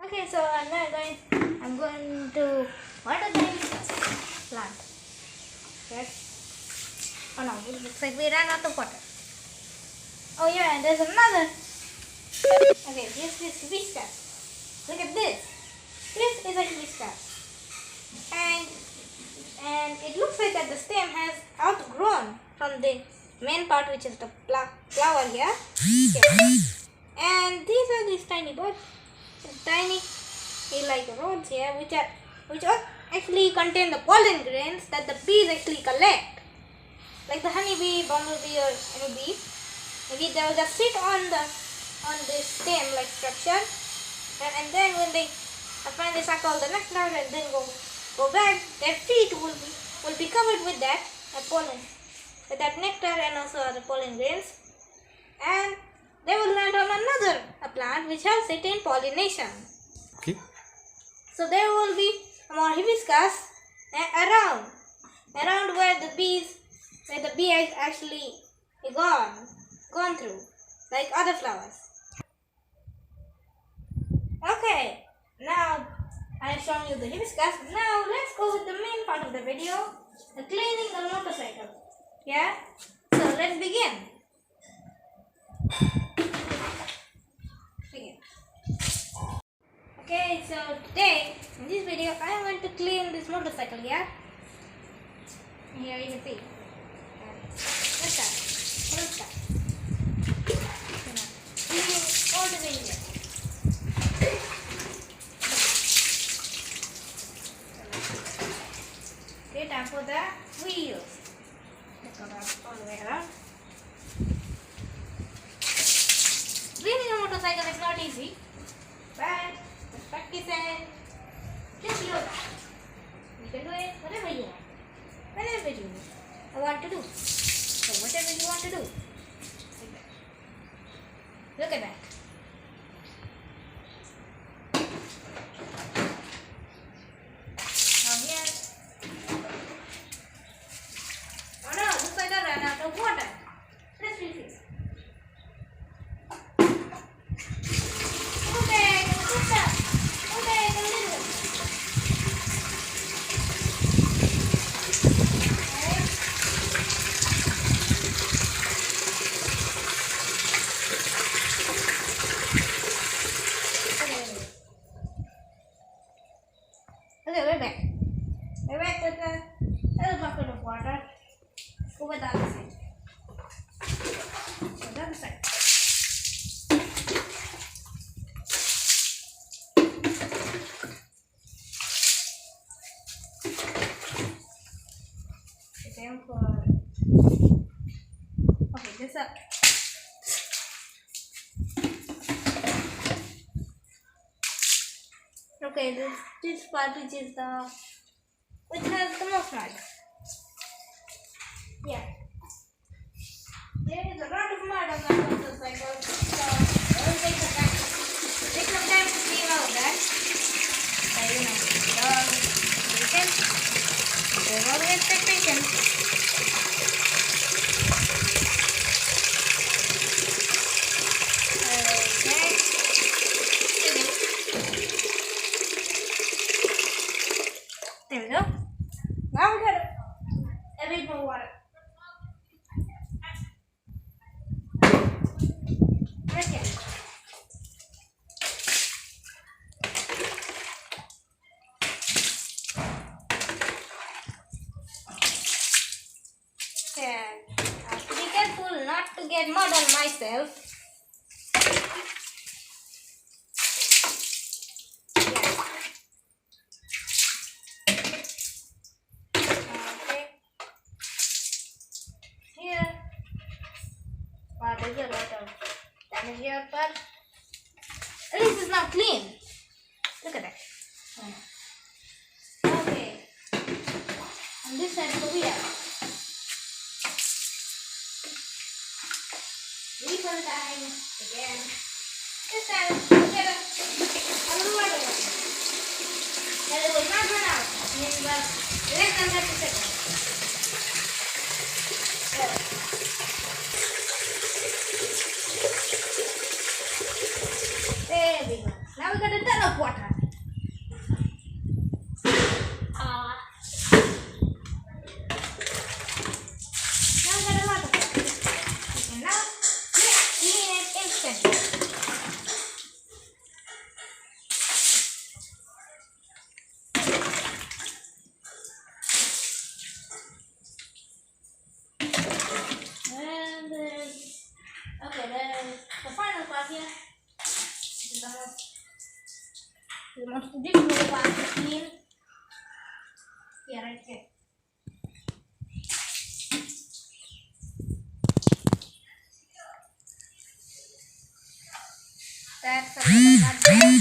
Okay, so I'm going to water the plant. Okay. Oh no, it looks like we ran out of water. Oh yeah, and there's another. Okay, here's this hibiscus. Look at this. This is a hibiscus. And it looks like that the stem has outgrown from the main part, which is the flower here. Okay. And these are these tiny buds, tiny like rods here, which are actually contain the pollen grains that the bees actually collect. Like the honeybee, bumblebee, or any bee, maybe they will just sit on the stem like structure, and then when they finally suck all the nectar and then go back, their feet will be covered with that pollen, with that nectar and also other pollen grains, and they will land on another plant which helps it in pollination. Okay. So there will be more hibiscus around where the bee has actually gone through, like other flowers. Okay, now I have shown you the hibiscus. Now let's go with the main part of the video, the cleaning the motorcycle. Yeah? So let's begin. Okay, so today in this video I am going to clean this motorcycle. Yeah? Here you can see. Let's start. Cleaning all the way here. Okay, time for the wheels. Let's go all the way around. Cleaning a motorcycle is not easy, but with practice and just know that you can do it whatever you want, whenever you want to do. So whatever you want to do, like that. Look at that. Now here. Oh no, looks like I ran out of water. Let's refill. Okay, we're back. We're back with a little bucket of water. Over the other side. So the other side. The same for. Okay, this up. Okay, this part which has the most mud. Yeah. There is a lot of mud on the motorcycle, so it will take some time to clean out that. So there's always expectation. There we go. Now we got a bit more water. Right here. And I have to be careful not to get mud on myself. Wow, there's a lot of damage here, but at least it's now clean. Look at that. Okay. On this side of the wheel. Refill time again. This time we get a little water. And it will not run out in less than 30 seconds. There we go. Now we got a ton of water. Now I got a lot of water. And now let's clean it instantly. And okay, the final part here is the most difficult part to clean. Yeah, right here. That's a little not there.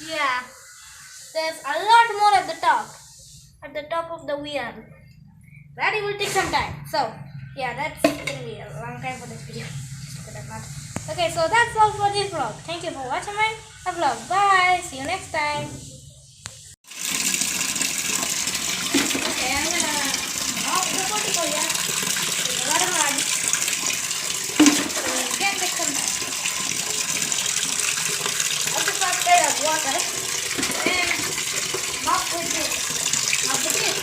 Yeah, there's a lot more at the top of the wheel. That it will take some time. So, yeah, that's going to be a long time for this video. Okay, so that's all for this vlog. Thank you for watching my vlog. Bye. See you next time. Okay, I'm gonna off the portico here. There's a lot of mud. So it can take some time. I'll just put a bit of water and mop with this. Mop with this.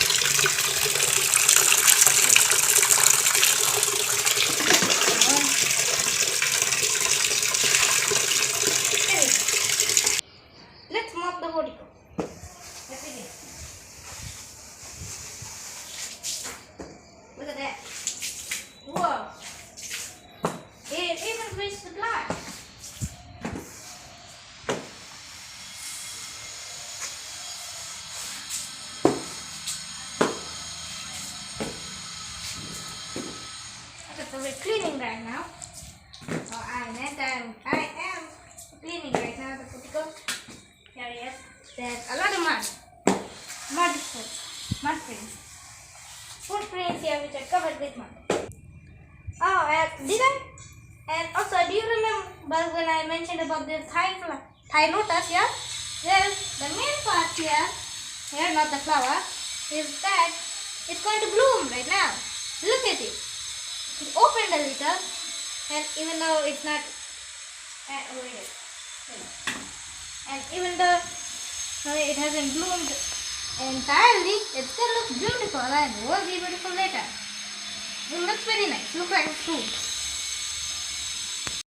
Let's mop the portico. Let's begin. Look at that. Whoa. It even reached the glass. Okay, so we're cleaning right now. So I am cleaning right now the portico. Here it is. There's a lot of mud prints. Footprints here which are covered with mud. Oh, and also, do you remember when I mentioned about the Thai lotus here? Well, the main part here, not the flower, is that it's going to bloom right now. Look at it. It opened a little, and even though it's not, and even though it hasn't bloomed entirely, it still looks beautiful and will be beautiful later. It looks very nice. Looks like fruits.